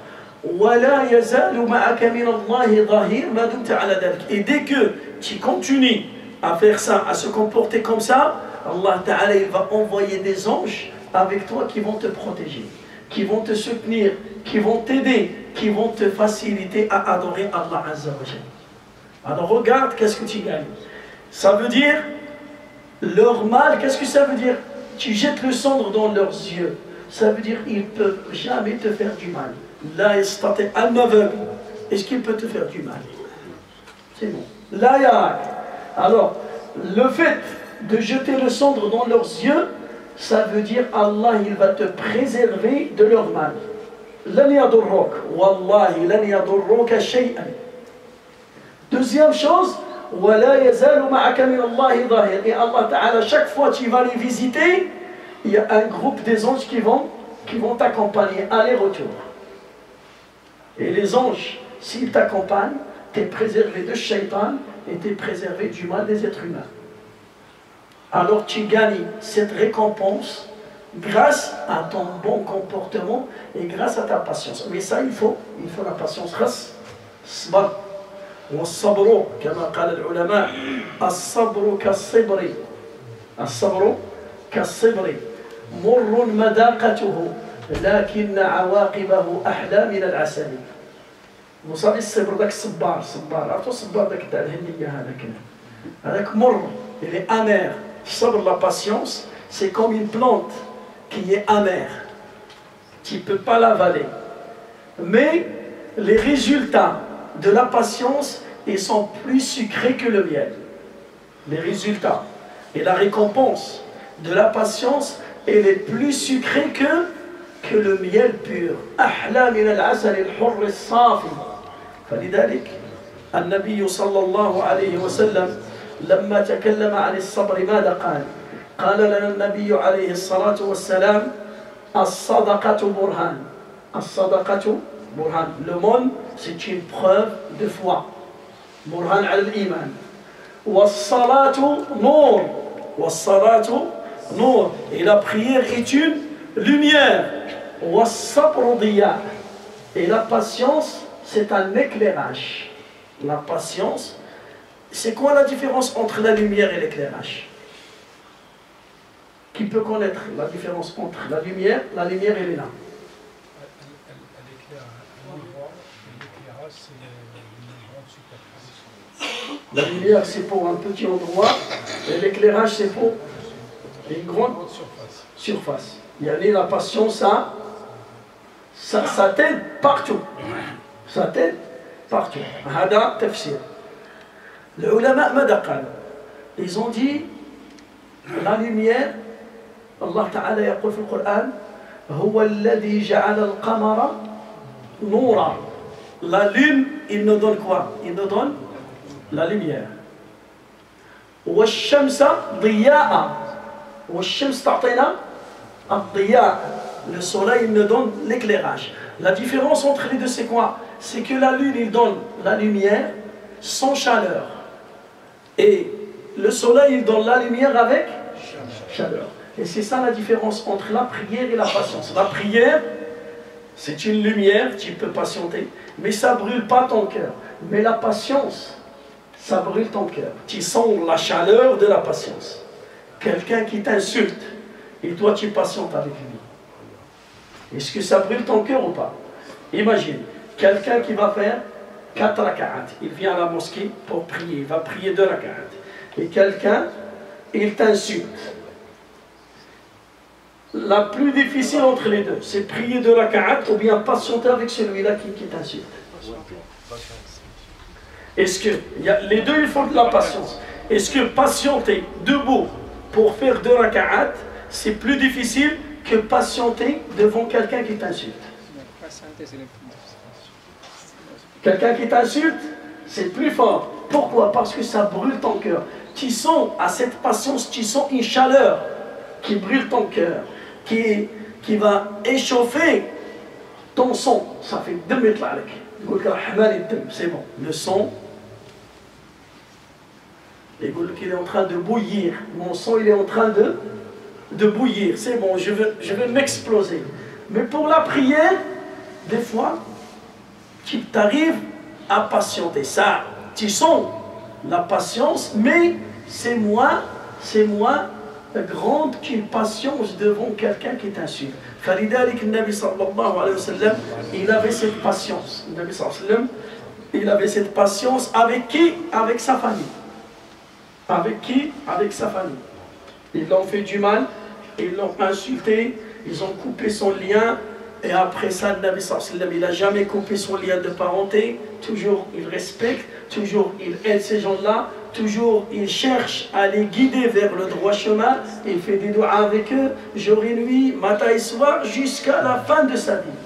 et dès que tu continues à faire ça, à se comporter comme ça, Allah Ta'ala il va envoyer des anges avec toi qui vont te protéger, qui vont te soutenir, qui vont t'aider, qui vont te faciliter à adorer Allah Azza wa Jalla. Alors regarde, qu'est-ce que tu gagnes? Ça veut dire, leur mal, qu'est-ce que ça veut dire? Tu jettes le cendre dans leurs yeux. Ça veut dire qu'ils ne peuvent jamais te faire du mal. Là, un aveugle, est-ce qu'il peut te faire du mal? C'est bon. Là, il y a... Alors, le fait de jeter le cendre dans leurs yeux, ça veut dire Allah, il va te préserver de leur mal. Lan yadurruk, wallahi lan yadurruka shay'an. Deuxième chose, et Allah Ta'ala, chaque fois que tu vas les visiter, il y a un groupe des anges qui vont t'accompagner, aller-retour. Et les anges, s'ils t'accompagnent, tu es préservé de shaitan et tu es préservé du mal des êtres humains. Alors tu gagnes cette récompense grâce à ton bon comportement et grâce à ta patience. Mais ça, il faut la patience. والصبر كما قال العلماء الصبر كالصبر الصبر كالصبر مر مذاقته لكن عواقبه أحلى من العسل. Vous savez الصبر ذاك الصبار عرفتوا الصبار ذاك تاع الهندية هذاك مر il est amer. Sabr, la patience, c'est comme une plante qui est amère. Tu ne peux pas l'avaler. Mais les résultats de la patience, ils sont plus sucrés que le miel. Les résultats et la récompense de la patience, elle est plus sucrée que le miel pur. أحلى من العسل الحر الصافي. فلذلك النبي صلى الله عليه وسلم لما تكلم عن الصبر ماذا قال؟ قال لنا النبي عليه الصلاة والسلام الصدقة برهان. الصدقة برهان. Le monde, c'est une preuve de foi. برهان على الإيمان. والصلاة نور. والصلاة نور. Et la prière est une lumière. والصبر ضياء. Et la patience, c'est un éclairage. La patience, c'est quoi la différence entre la lumière et l'éclairage? Qui peut connaître la différence entre la lumière et les lampes? La lumière, c'est pour un petit endroit, et l'éclairage, c'est pour une grande surface. Il y a la patience, ça t'aide partout. Ça t'aide partout. Hada tafsir. Les ulama ماذا قالوا؟ Ils ont dit la lumière, Allah Ta'ala يقول في القرآن هو الذي جعل القمر نورا. La lune, il nous donne quoi? Il nous donne la lumière. والشمس ضياء. والشمس تعطينا الضياء. Le soleil, il nous donne l'éclairage. La différence entre les deux, c'est quoi? C'est que la lune, il donne la lumière sans chaleur. Et le soleil, il donne la lumière avec chaleur. Et c'est ça la différence entre la prière et la patience. La prière, c'est une lumière, tu peux patienter, mais ça ne brûle pas ton cœur. Mais la patience, ça brûle ton cœur. Tu sens la chaleur de la patience. Quelqu'un qui t'insulte, et toi tu patientes avec lui. Est-ce que ça brûle ton cœur ou pas? Imagine, quelqu'un qui va faire 4 raka'at, il vient à la mosquée pour prier, il va prier 2 raka'at. Et quelqu'un, il t'insulte. La plus difficile entre les deux, c'est prier 2 raka'at ou bien patienter avec celui-là qui t'insulte. Est-ce que, les deux, il faut de la patience. Est-ce que patienter debout pour faire 2 raka'at, c'est plus difficile que patienter devant quelqu'un qui t'insulte? Quelqu'un qui t'insulte, c'est plus fort. Pourquoi? Parce que ça brûle ton cœur. Tu sens, à cette patience, tu sens une chaleur qui brûle ton cœur, qui va échauffer ton sang. Ça fait 2 mètres là. c'est bon. Le sang, il est en train de bouillir. Mon sang, il est en train de bouillir. C'est bon, je vais m'exploser. Mais pour la prière, des fois, tu arrives à patienter. Ça, tu sens la patience, mais c'est moins grande qu'une patience devant quelqu'un qui t'insulte. فلذلك النبي صلى الله عليه وسلم, il avait cette patience. النبي صلى الله عليه وسلم, il avait cette patience avec qui? Avec sa famille. Avec qui? Avec sa famille. Ils l'ont fait du mal, ils l'ont insulté, ils ont coupé son lien. Et après ça, le Nabi sallallahu alayhi wa sallam, il n'a jamais coupé son lien de parenté. Toujours il respecte, toujours il aide ces gens-là, toujours il cherche à les guider vers le droit chemin. Il fait des doigts avec eux, jour et nuit, matin et soir, jusqu'à la fin de sa vie.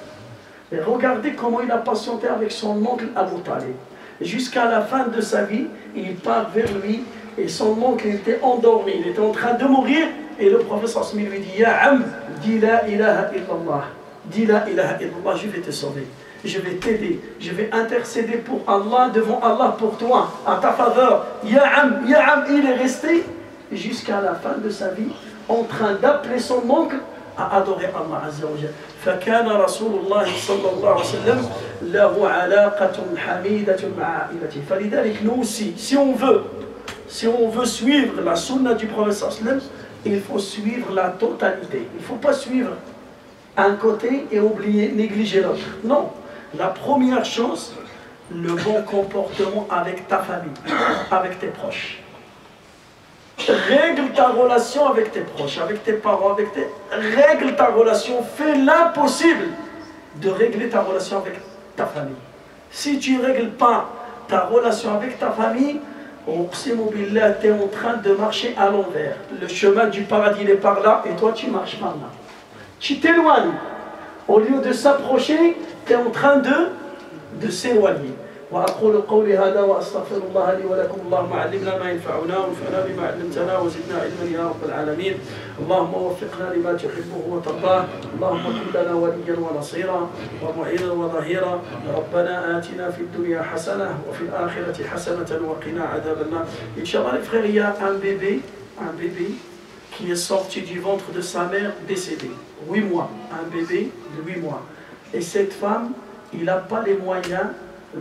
Et regardez comment il a patienté avec son oncle Abu Talib. Jusqu'à la fin de sa vie, il part vers lui et son oncle était endormi, il était en train de mourir. Et le professeur Smith lui dit, Ya Am, dis la ilaha illallah. Dis la ilaha illallah, je vais te sauver, je vais t'aider, je vais intercéder pour Allah, devant Allah pour toi, à ta faveur. Ya Am, il est resté jusqu'à la fin de sa vie en train d'appeler son oncle à adorer Allah Azza wa Jalla. فكان رسول الله صلى الله عليه وسلم له علاقة حميدة مع عائلته. فلذلك nous aussi, si on veut suivre la sunna du prophète sallallahu alayhi wa sallam, il faut suivre la totalité. Il ne faut pas suivre un côté et oublier, négliger l'autre. Non. La première chose, le bon comportement avec ta famille, avec tes proches. Règle ta relation avec tes proches, avec tes parents, règle ta relation, fais l'impossible de régler ta relation avec ta famille. Si tu ne règles pas ta relation avec ta famille, tu es en train de marcher à l'envers. Le chemin du paradis il est par là et toi tu marches par là. Tu t'éloignes. Au lieu de s'approcher, tu es en train de s'éloigner. وأقول قولي هذا وأستغفر الله لي ولكم. اللهم علمنا ما ينفعنا وانفعنا بما علمتنا وزدنا علما يا رب العالمين. اللهم وفقنا لما تحبه وترضاه. اللهم كن لنا وليا ونصيرا ومعينا وظهيرا. ربنا آتنا في الدنيا حسنة وفي الآخرة حسنة وقنا عذاب النار. Inch'Allah les frères, il y a un bébé qui est sorti du ventre de sa mère décédé. 8 mois, un bébé de 8 mois. Et cette femme, il n'a pas les moyens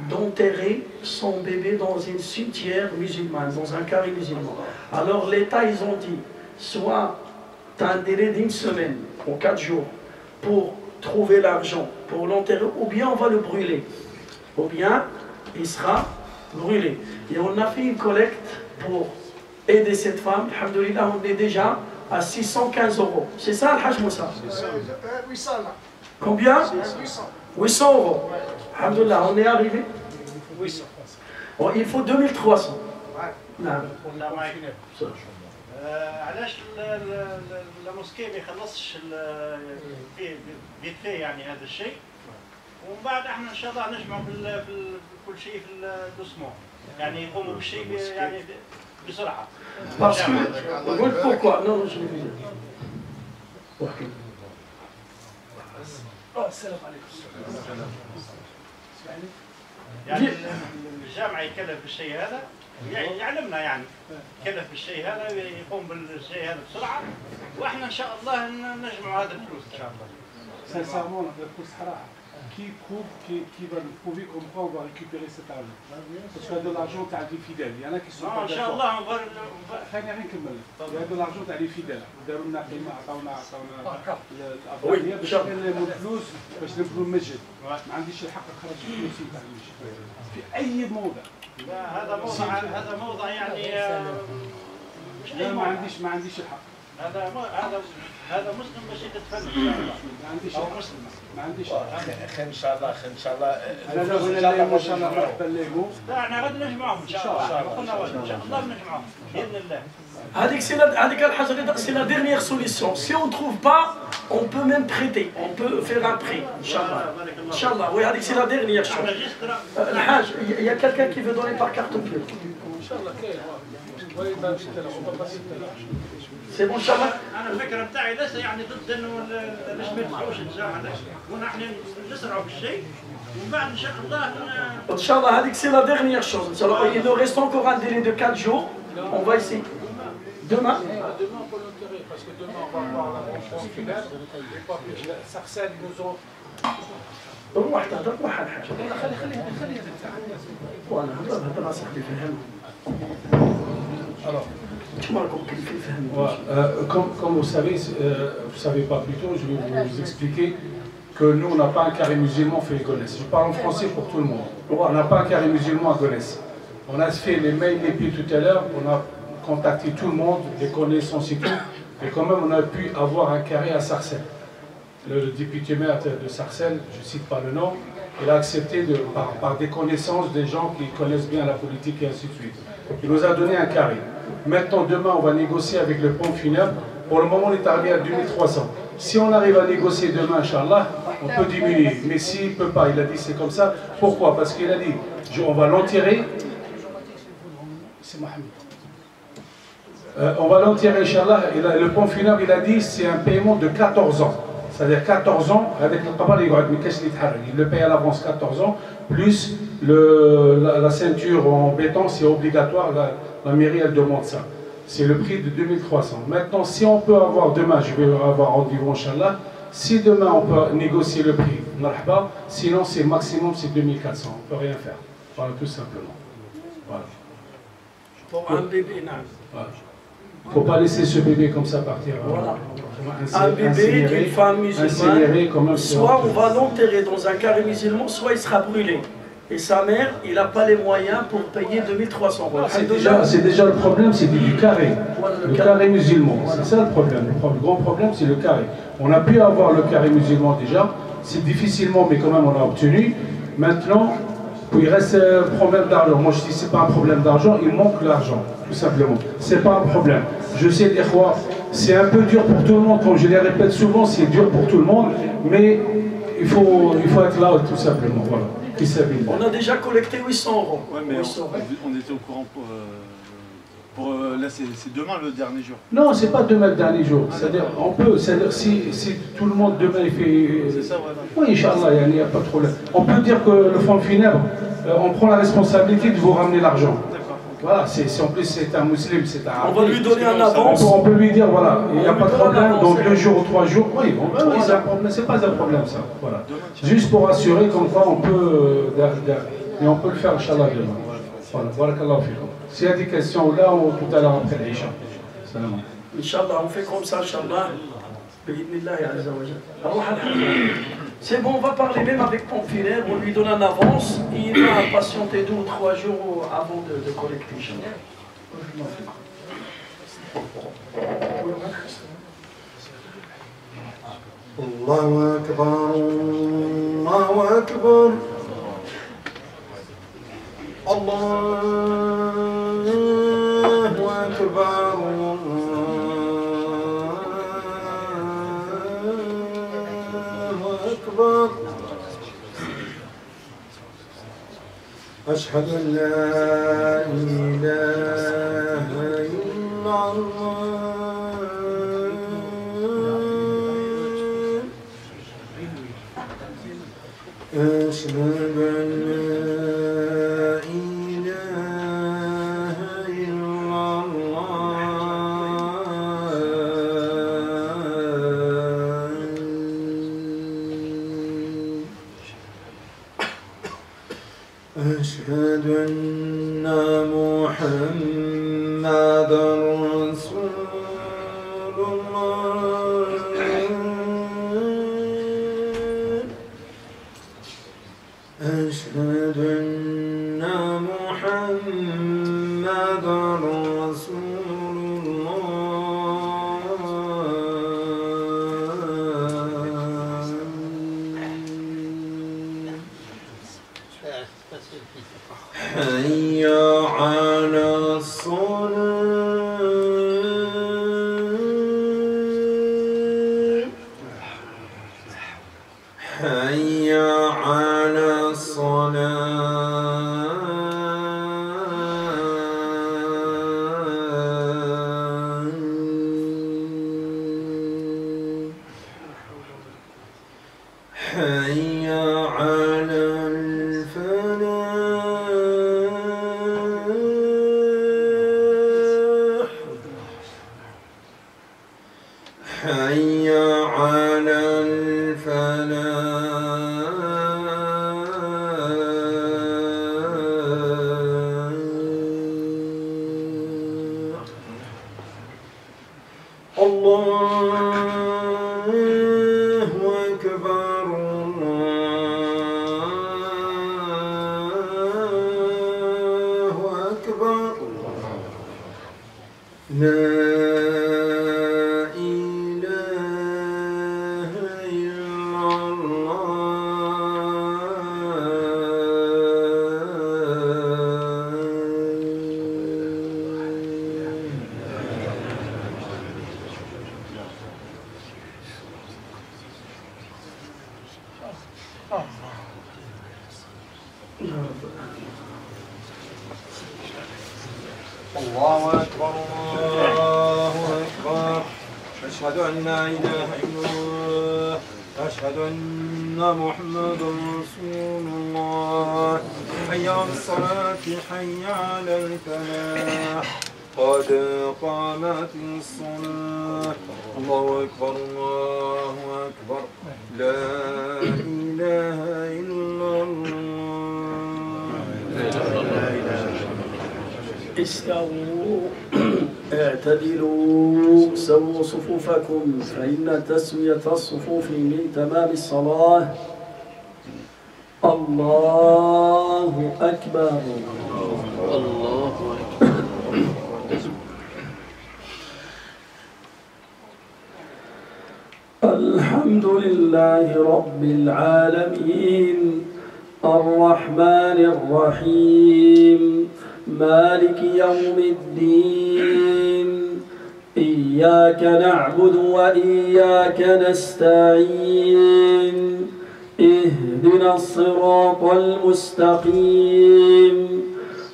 d'enterrer son bébé dans une cimetière musulmane, dans un carré musulman. Alors l'État, ils ont dit, soit tu as un délai d'1 semaine, ou 4 jours, pour trouver l'argent, pour l'enterrer, ou bien on va le brûler, ou bien il sera brûlé. Et on a fait une collecte pour aider cette femme. Alhamdoulilah, on est déjà à 615 €. C'est ça, Al-Hajj Moussa? 800 là. Combien? 800. 800 €. Alhamdoulilah, on est arrivé. 800. Bon, il faut 2300. نعم. علاش الموسكي ما يخلصش فيه يعني هذا الشيء، ومن بعد احنا ان شاء الله نجمعوا في كل شيء في الدوسمون، يعني يقوموا بالشيء يعني بسرعه. Parce que, pourquoi? Non, je vais vous dire. السلام عليكم. يعني الجامعة يكلف بالشيء هذا، يعلمنا يعني يكلف بالشيء هذا، يقوم بالشيء هذا بسرعة، واحنا ان شاء الله نجمع هذا الفلوس ان شاء الله. Sincèrement, pour Sarah, qui va nous prouver comme quoi on va récupérer cet argent. Parce qu'il y a de l'argent qui est fidèle. Il y en a qui sont pas d'accord. خليني نكمل. Il y a de l'argent qui est fidèle. داروا لنا قيمة، عطاونا الأفضلية باش نلموا الفلوس باش نبنوا المسجد. ما عنديش الحق نخرج فلوس نتاع المسجد. في أي موضع. هذا موضع يعني لا ما عنديش الحق. هذا مسلم باش يتفنن ان شاء الله. ما عنديش او الحق. مسلم. ما عنديش اخي ان شاء الله ان شاء الله ان شاء الله نروح بلغوا. لا احنا غادي نجمعهم ان شاء الله. قلنا ان شاء الله نجمعهم باذن الله. C'est la dernière solution. Si on ne trouve pas, on peut même prêter. On peut faire un prêt. Inch'Allah. Inch'Allah. Oui, c'est la dernière chose. Il y a quelqu'un qui veut donner par carte bleue. C'est bon, Inch'Allah. انا الفكره بتاعي ليس يعني ضد انه ليش ما يدفعوش الجامعه ونحن نسرعوا بالشيء ومن بعد ان شاء الله Inch'Allah, c'est la dernière chose. Inch'Allah. Il nous reste encore un délai de 4 jours. On va essayer. Demain. Demain, on peut l'enterrer parce que demain, on va voir la rencontre finale. Les papiers, Sarcelles, ils nous ont. روح تهضر روح على الحاجه. خلي وانا هضر صاحبي فهمني. Alors, انتم راكم كيف فهموا. comme vous savez pas plus tôt, je vais vous expliquer que nous, on n'a pas un carré musulman fait Gonesse. Je parle en français pour tout le monde. On n'a pas un carré musulman à Gonesse. On a fait les mails et puis tout à l'heure, on a contacté tout le monde, les connaissances et tout, et quand même on a pu avoir un carré à Sarcelles. Le député maire de Sarcelles, je ne cite pas le nom, il a accepté par des connaissances des gens qui connaissent bien la politique et ainsi de suite. Il nous a donné un carré. Maintenant, demain, on va négocier avec le pont funèbre. Pour le moment, on est arrivé à 2300. Si on arrive à négocier demain, Inch'Allah, on peut diminuer. Mais s'il ne peut pas, il a dit c'est comme ça. Pourquoi? Parce qu'il a dit, on va l'enterrer. C'est Mohamed. On va l'enterrer, Inch'Allah. Le pont funèbre, il a dit, c'est un paiement de 14 ans. C'est-à-dire 14 ans, avec le qabal, il le paye à l'avance 14 ans, plus la ceinture en béton, c'est obligatoire, la mairie, elle demande ça. C'est le prix de 2300. Maintenant, si on peut avoir demain, je vais avoir rendez-vous, Inch'Allah, si demain on peut négocier le prix, sinon c'est maximum, c'est 2400, on ne peut rien faire. Voilà, tout simplement. Voilà. Pour un bébé, non. Voilà. Il ne faut pas laisser ce bébé comme ça partir. Voilà. Un bébé d'une femme musulmane, soit on va l'enterrer dans un carré musulman, soit il sera brûlé. Et sa mère, il n'a pas les moyens pour payer 2300 euros. C'est déjà le problème, c'est du carré. Le carré musulman, c'est ça le problème. Le grand problème, c'est le carré. On a pu avoir le carré musulman déjà, c'est difficilement, mais quand même on a obtenu. Maintenant, il reste un problème d'argent. Moi je dis c'est pas un problème d'argent, il manque l'argent, tout simplement. C'est pas un problème. Je sais des fois, c'est un peu dur pour tout le monde, comme je les répète souvent, c'est dur pour tout le monde, mais il faut être là tout simplement. Voilà. On a déjà collecté 800 euros. Ouais, mais on était au courant là c'est demain le dernier jour. Non, c'est pas demain le dernier jour. C'est-à-dire, on peut, c'est-à-dire si tout le monde demain il fait. C'est ça, voilà. Oui, Inch'Allah, il n'y a pas de problème. On peut dire que le fonds funèbre, on prend la responsabilité de vous ramener l'argent. Voilà, si en plus c'est un musulman, c'est un. On va lui donner un avance. On peut lui dire, voilà, il n'y a pas de problème, donc 2 jours ou 3 jours, oui, c'est pas un problème ça. Voilà. Juste pour assurer comme quoi on peut, et on peut le faire, Inch'Allah, demain. Voilà, barakallahu fikum. S'il y a des questions là, ou tout à l'heure après l'Isha. Salam. Inch'Allah, on fait comme ça, Inch'Allah. C'est bon, on va parler même avec Pompe Funèbre, on lui donne un avance, et il va patienter 2 ou 3 jours avant de collecter. Allahu Akbar, Allahu Akbar, Allahu Akbar. أشهد أن لا إله إلا الله أشهد أن لا إله إلا أشهد أن محمدا رسول الله أشهد أن محمدا رسول الله حي على الصلاة حي على الفلاح الله أكبر الله أكبر لا إله إلا الله أكبر الله أكبر أشهد أن لا إله إلا الله أشهد أن محمدا رسول الله حي على الصلاة حي على الفلاح قد قامت الصلاة الله أكبر الله أكبر لا إله إلا الله استووا اعتدلوا سووا صفوفكم فإن تسوية الصفوف من تمام الصلاة. الله أكبر الله أكبر. الحمد لله رب العالمين الرحمن الرحيم مالك يوم الدين إياك نعبد وإياك نستعين اهدنا الصراط المستقيم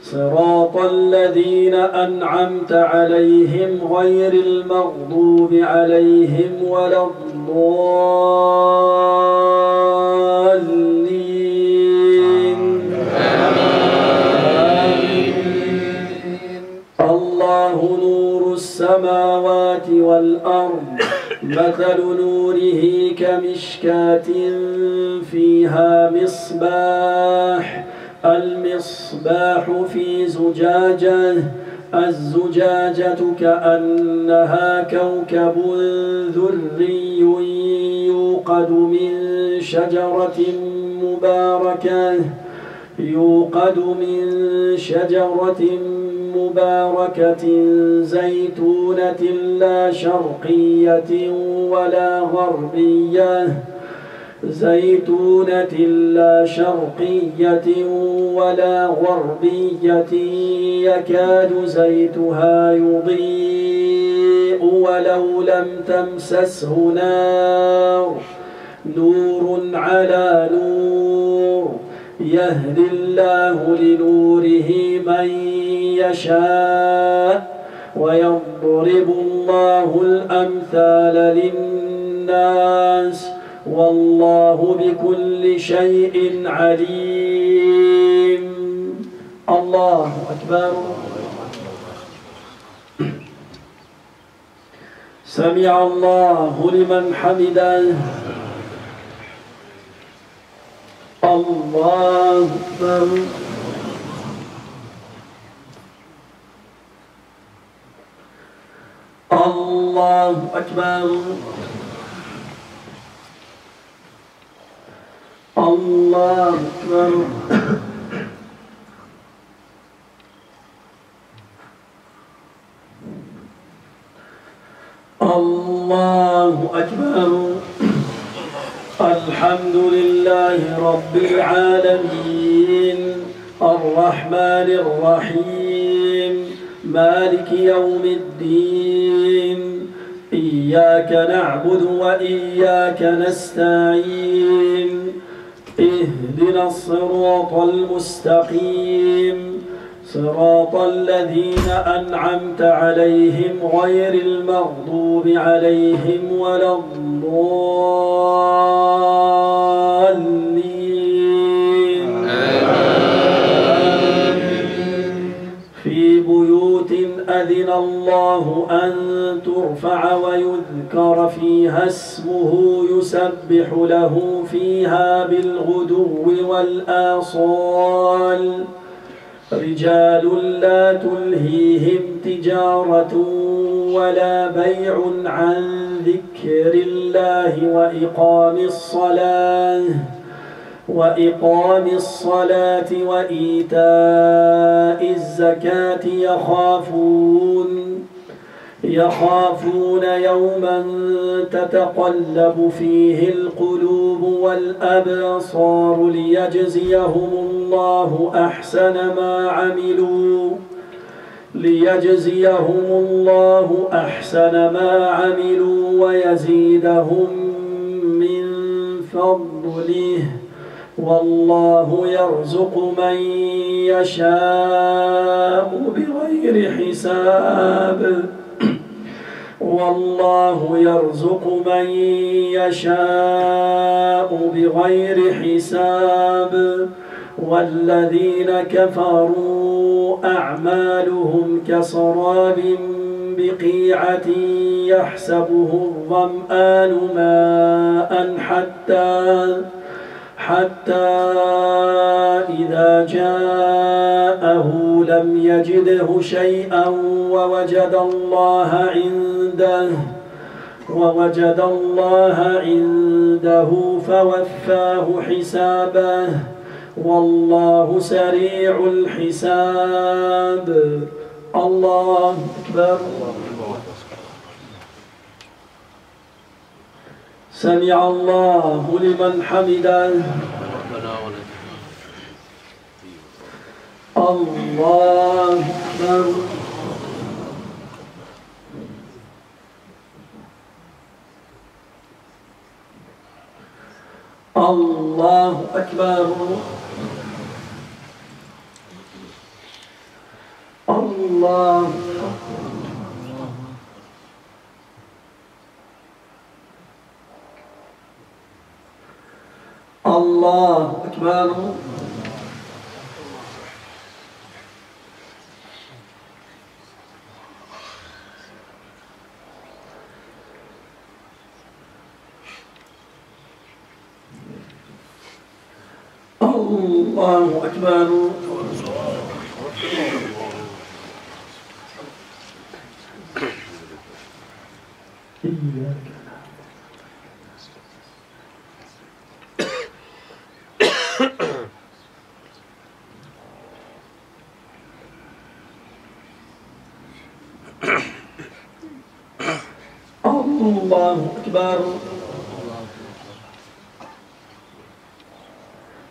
صراط الذين أنعمت عليهم غير المغضوب عليهم ولا الضالين. الله نور السماوات والأرض مثل نوره كمشكاة فيها مصباح المصباح في زجاجة الزجاجة كأنها كوكب دري يوقد من شجرة مباركة زيتونة لا شرقية ولا غربية يكاد زيتها يضيء ولو لم تمسسه نار نور على نور يهدي الله لنوره من يشاء ويضرب الله الأمثال للناس والله بكل شيء عليم. الله أكبر. سمع الله لمن حمده. الله أكبر. الله أكبر. الله أكبر. الله أكبر. الحمد لله رب العالمين الرحمن الرحيم مالك يوم الدين إياك نعبد وإياك نستعين اهدنا الصراط المستقيم صراط الذين أنعمت عليهم غير المغضوب عليهم ولا الضالين. في بيوت أذن الله أن ترفع ويذكر فيها اسمه يسبح له فيها بالغدو والآصال رجال لا تلهيهم تجارة ولا بيع عن ذكر الله وإقام الصلاة وإيتاء الزكاة يخافون يوما تتقلب فيه القلوب والأبصار ليجزيهم الله أحسن ما عملوا ويزيدهم من فضله والله يرزق من يشاء بغير حساب والذين كفروا أعمالهم كسراب بقيعة يحسبه الظمآن ماء حتى إذا جاءه لم يجده شيئا ووجد الله عنده فوفاه حسابه والله سريع الحساب. الله أكبر. سمع الله لمن حمده. الله أكبر. الله أكبر. الله أكبر. الله أكبر. الله أكبر.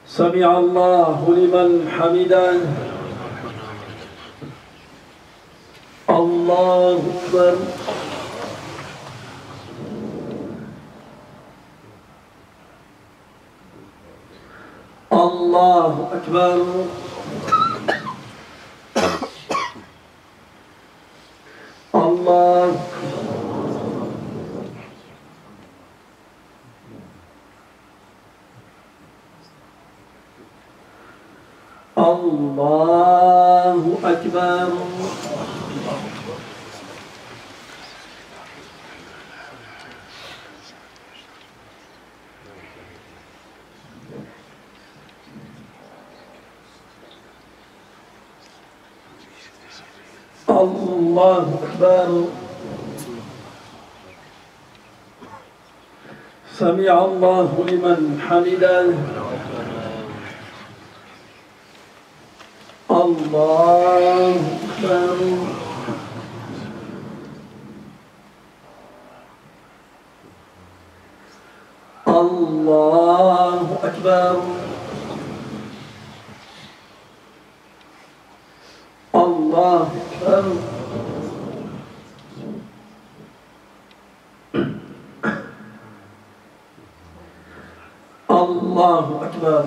سمع الله لمن حمده. الله أكبر. الله أكبر. الله أكبر. الله أكبر. سمع الله لمن حمده. الله أكبر. الله أكبر. الله أكبر. الله أكبر.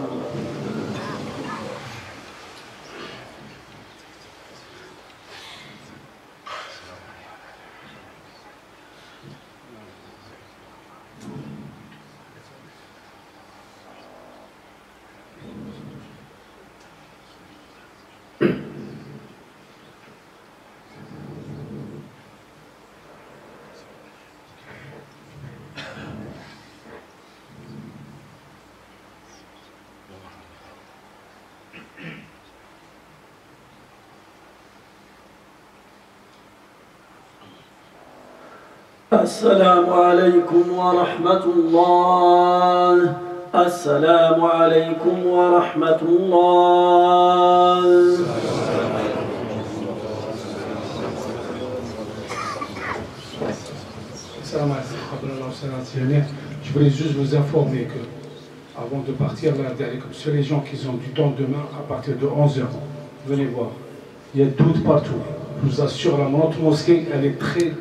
السلام عليكم ورحمة الله. السلام عليكم ورحمة الله. Je voulais juste vous informer que, avant de partir, sur les gens qui ont du temps demain, à partir de 11h, venez voir. Il y a doute partout. Je vous assure, notre mosquée, elle est très,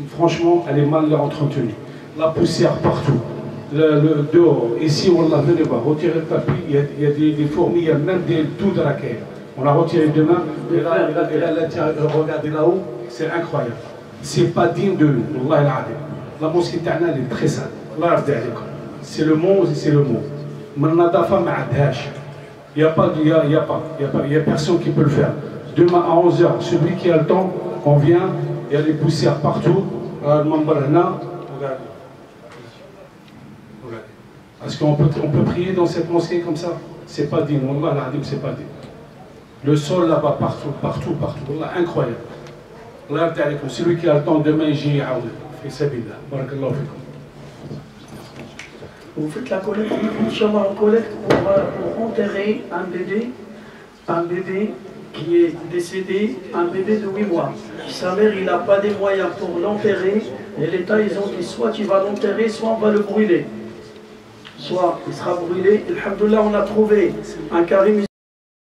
franchement, elle est mal entretenue. La poussière partout. Le dehors, ici, Wallah, venez voir, retirez le tapis, il y a des fourmis, il y a même des doudes de la caille. On a retiré demain, et là, regardez là-haut, c'est incroyable. C'est pas digne de nous, Wallah al-Adim. La mosquée Ta'na, elle est très sale. C'est le mot, c'est le mot. Il n'y a personne qui peut le faire. Demain à 11h, celui qui a le temps, on vient, il y a des poussières partout. Est-ce qu'on peut prier dans cette mosquée comme ça? C'est pas digne, Wallah al-Adim, c'est pas digne. Le sol là-bas, partout, Wallah, incroyable. Celui qui a le temps, demain, j'y ai. Vous faites la collecte, Inch'Allah, on collecte pour enterrer un bébé qui est décédé, un bébé de 8 mois. Sa mère, il n'a pas des moyens pour l'enterrer, et l'État, ils ont dit soit tu vas l'enterrer, soit on va le brûler. Soit il sera brûlé. Alhamdoulilah, on a trouvé un carré